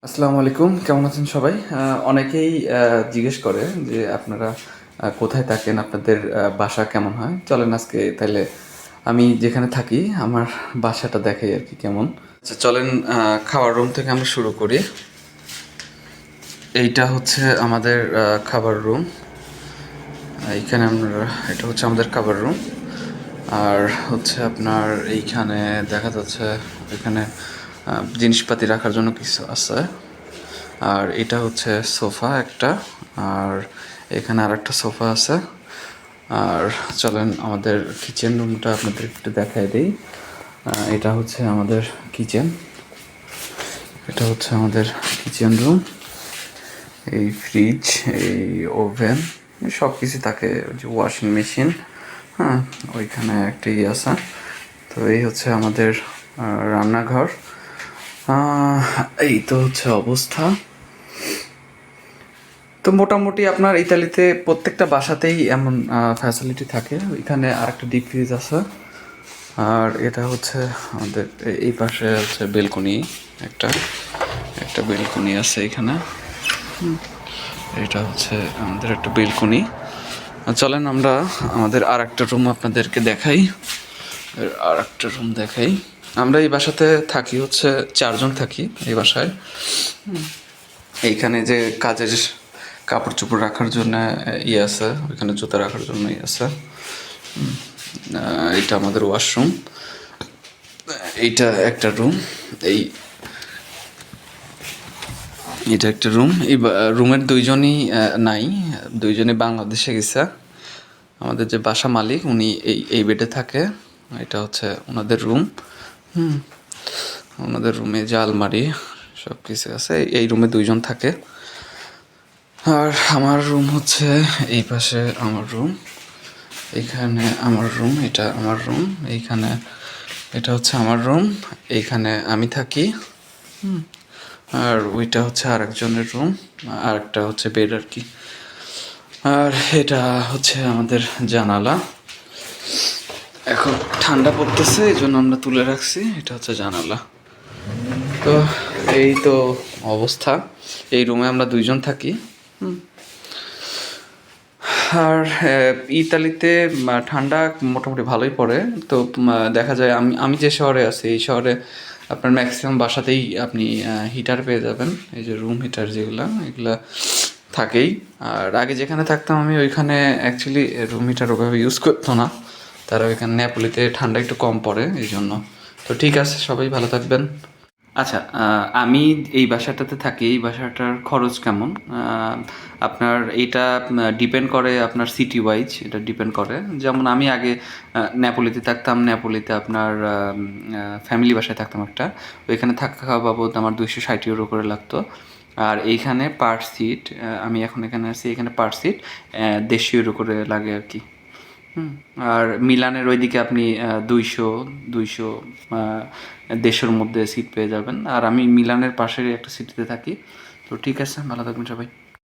আসসালামু আলাইকুম, কেমন আছেন সবাই? অনেকেই জিজ্ঞেস করে যে আপনারা কোথায় থাকেন, আপনাদের বাসা কেমন হয়? চলেন আজকে তাইলে আমি যেখানে থাকি আমার বাসাটা দেখাই আর কি কেমন। আচ্ছা চলেন, খাওয়ার রুম থেকে আমরা শুরু করি। এইটা হচ্ছে আমাদের খাবার রুম। এইখানে আমরা, এটা হচ্ছে আমাদের খাবার রুম। আর হচ্ছে আপনার এইখানে দেখা যাচ্ছে এখানে জিনিসপাতি রাখার জন্য কিছু আছে। আর এটা হচ্ছে সোফা একটা, আর এখানে আর একটা সোফা আছে। আর চলেন আমাদের কিচেন রুমটা আপনাদের একটু দেখাই দিই। এটা হচ্ছে আমাদের কিচেন, এটা হচ্ছে আমাদের কিচেন রুম। এই ফ্রিজ, এই ওভেন, সব কিছু থাকে, যে ওয়াশিং মেশিন, হ্যাঁ ওইখানে একটা ইয়ে আছে। তো এই হচ্ছে আমাদের রান্নাঘর। এই তো হচ্ছে অবস্থা। তো মোটামুটি আপনার ইতালিতে প্রত্যেকটা বাসাতেই এমন ফ্যাসিলিটি থাকে। ওইখানে আরেকটা ডিপ ফ্রিজ আছে। আর এটা হচ্ছে আমাদের এই পাশে হচ্ছে বেলকনি, একটা একটা বেলকনি আছে এখানে। এটা হচ্ছে আমাদের একটা বেলকনি। চলেন আমরা আমাদের আর একটা রুম আপনাদেরকে দেখাই। আর একটা রুম দেখাই। আমরা এই বাসাতে থাকি হচ্ছে 4 জন থাকি এই বাসায়। এইখানে যে কাজের কাপড় চোপড় রাখার জন্য ইয়ে আছে, ওইখানে জুতা রাখার জন্য ইয়ে আছে। এটা আমাদের ওয়াশরুম। এইটা একটা রুম। এই এটা একটা রুম। এই রুমের দুইজনই নাই, দুইজনই বাংলাদেশে গেছে। আমাদের যে বাসা মালিক উনি এই এই বেডে থাকে। এটা হচ্ছে ওনাদের রুম। ওনাদের রুমে যে আলমারি সব কিছু আছে, এই রুমে 2 জন থাকে। আর আমার রুম হচ্ছে এই পাশে আমার রুম, এইখানে আমার রুম, এটা আমার রুম, এইখানে এটা হচ্ছে আমার রুম, এইখানে আমি থাকি। আর ওইটা হচ্ছে আর একজনের রুম, আর একটা হচ্ছে বেড আর কি। আর এটা হচ্ছে আমাদের জানালা। এখন ঠান্ডা পড়তেছে এই জন্য আমরা তুলে রাখছি। এটা হচ্ছে জানালা। তো এই তো অবস্থা। এই রুমে আমরা 2 জন থাকি। আর ইতালিতে ঠান্ডা মোটামুটি ভালোই পড়ে। তো দেখা যায় আমি আমি যে শহরে আছি এই শহরে আপনার ম্যাক্সিমাম বাসাতেই আপনি হিটার পেয়ে যাবেন। এই যে রুম হিটার যেগুলো, এগুলা থাকেই। আর আগে যেখানে থাকতাম আমি ওইখানে অ্যাকচুয়ালি রুম হিটার ওভাবে ইউজ করতো না। তারা ওইখানে নেপোলিতে ঠান্ডা একটু কম পড়ে এই জন্য। তো ঠিক আছে, সবাই ভালো থাকবেন। আচ্ছা, আমি এই বাসাটাতে থাকি। এই বাসাটার খরচ কেমন? আপনার এইটা ডিপেন্ড করে আপনার সিটি ওয়াইজ, এটা ডিপেন্ড করে। যেমন আমি আগে নেপোলিতে থাকতাম। নেপোলিতে আপনার ফ্যামিলি বাসায় থাকতাম একটা, ওইখানে থাকা খাওয়া বাবদ আমার 260 ইউরো করে লাগতো। আর এইখানে পার সিট, আমি এখন এখানে আছি, এখানে পার সিট 150 ইউরো করে লাগে আর কি। আর মিলানের ওইদিকে আপনি 200 150-র মধ্যে সিট পেয়ে যাবেন। আর আমি মিলানের পাশের একটা সিটিতে থাকি। তো ঠিক আছে, ভালো থাকবেন সবাই।